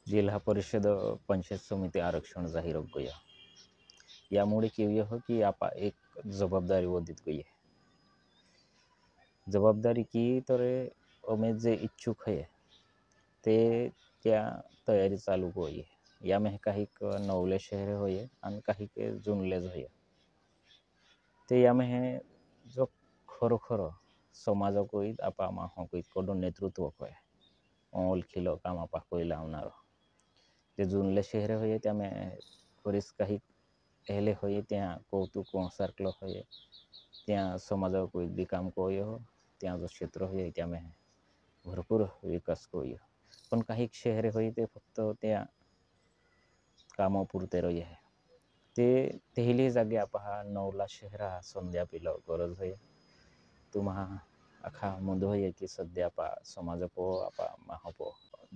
जिल्हा परिषद पंचायत समिति आरक्षण जाहीर गया यामुळे केवय हो कि आपा एक जबाबदारी वदित गई है जबाबदारी की तरे अमे जे इच्छुक है ते त्या तयारी चालू होई या में काही नवले शहर होय आणि काही के जुनलेज होय ते या में जो खरोखर समाज कोई आपा मा हो कोई कोडो नेतृत्व कोय ओल खिलो काम आपा कोई लावणार जे जुनले शहर होय त्या में परिस काही एले होय त्या कौतुक सर्कल होय त्या समाज कोई भी काम कोय हो त्या जो क्षेत्र होय त्या में भरपूर विकास कोय पण काही शहर होय ते फक्त त्या कामापुरते रही है ते तेहली जागे आपा नवला शहरा संध्या पिलो गरज होय तुम्हा अखा मुंद होय कि सध्या आपा समाज को आपा महापो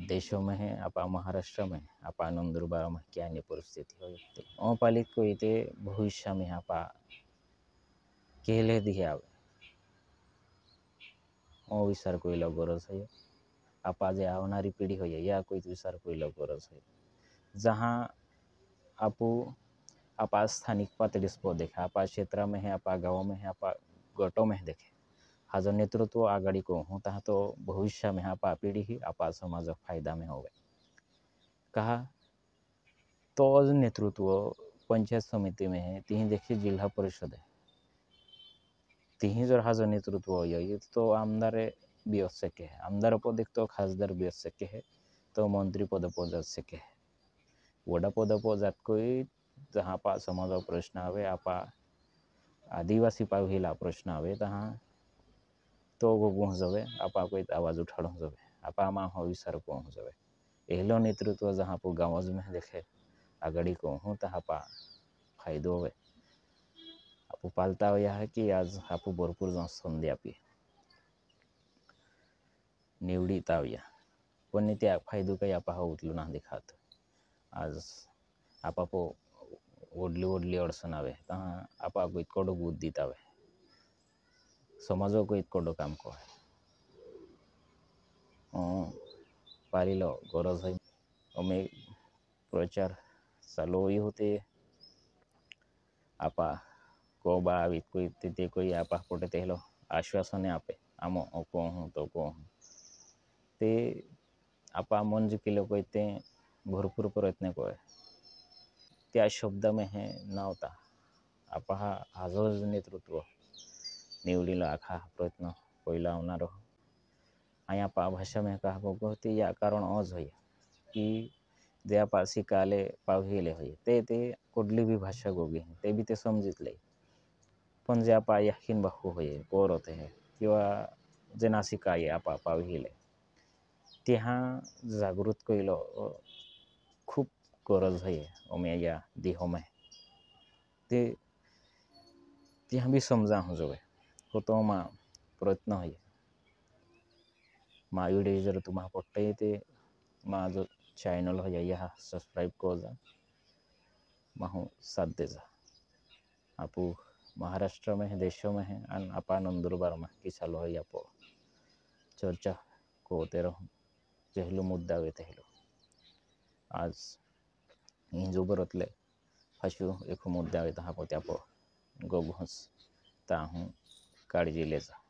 देशों में है आपा महाराष्ट्र में आपा नंदुरबार में क्या नहीं परिस्थिति होती अपालित कोई ते भविष्य में आपा केले दिया ओ विचार कोई गरज है आपा जे आवनारी पीढ़ी हो या कोई विचार कोई गरज है जहाँ आपू आपा स्थानिक पातळीस पो देखे आपा क्षेत्र में है आपा गाँव में है आपा गटों में देखे हा जो नेतृत्व आगाड़ी को हूँ ता तो भविष्य में आपा पीढ़ी ही आपा समाज फायदा में होवे कहा तो नेतृत्व पंचायत समिति में है ती देखिए जिला परिषद है ती जर हा जो नेतृत्व हो तो आमदार भी सके है आमदार पद एक तो खासदार भी सके है तो मंत्री पद जा सके है वडा पद जात कोई जहाँ पा समाज प्रश्न आवे आपा आदिवासी पाविला प्रश्न आवे तहाँ तो गुह जावे आपा कोई आवाज उठाड़ जावे आपा मा हो विचार को जावे एहलो नेतृत्व जहाँ पो गाँव में देखे आगाड़ी को हूँ तहाँ पा फायदो हुए आपू पालता हुआ है कि आज आपू भरपूर जन संधी आपी निवडीत आव्या पण त्या फायदो काही आपा हा उतलू ना दिखात आज आपा पो ओढली ओढली अडचण आवे तहाँ आपा को इतकोडो बुद्धीत आवे समाजो को इतकोडो काम को है पारिलो गरज है अमे प्रचार चालू ही होते आपा को बावित कोई ते कोई आपा पोटे तेहलो आश्वासन आपे आमो को हूँ तो को हूँ ते आपा मन जो किलो कोई ते भरपूर प्रयत्न को है त्या शब्द में है नावता आपा हा जो नेतृत्व निवडीला आखा प्रयत्न पहिला होणार अँ आपा भाषा में कहा होती या कारण अज हो कि जे आपा शिकाले पावहिले हो ते कुठली भी भाषा गोगी ते भी ते समजितले पण जे आपा याखीन बाहू होय कोर होते है किंवा जे नाशिकाये आपा पावहिले त्या जागृत कइलो खूब गरज है अमे या देहो में ते त्या भी समझा हो जावे हो तो मा प्रयत्न है मा वीडियो जर तुम्हा पट्टे ते मा जो चैनल हो या सब्सक्राइब को जा माहू साथ दे जा आपू महाराष्ट्र में है देशों में है और आपा नंदुरबार में कि चालू है आपो चर्चा को तेरो जहलू मुद्दा वे तेहलो आज हिंजू बरतले हशू एक मुद्दा वे तहा पोते आपो गोगुहस ताहू काळजी ले जा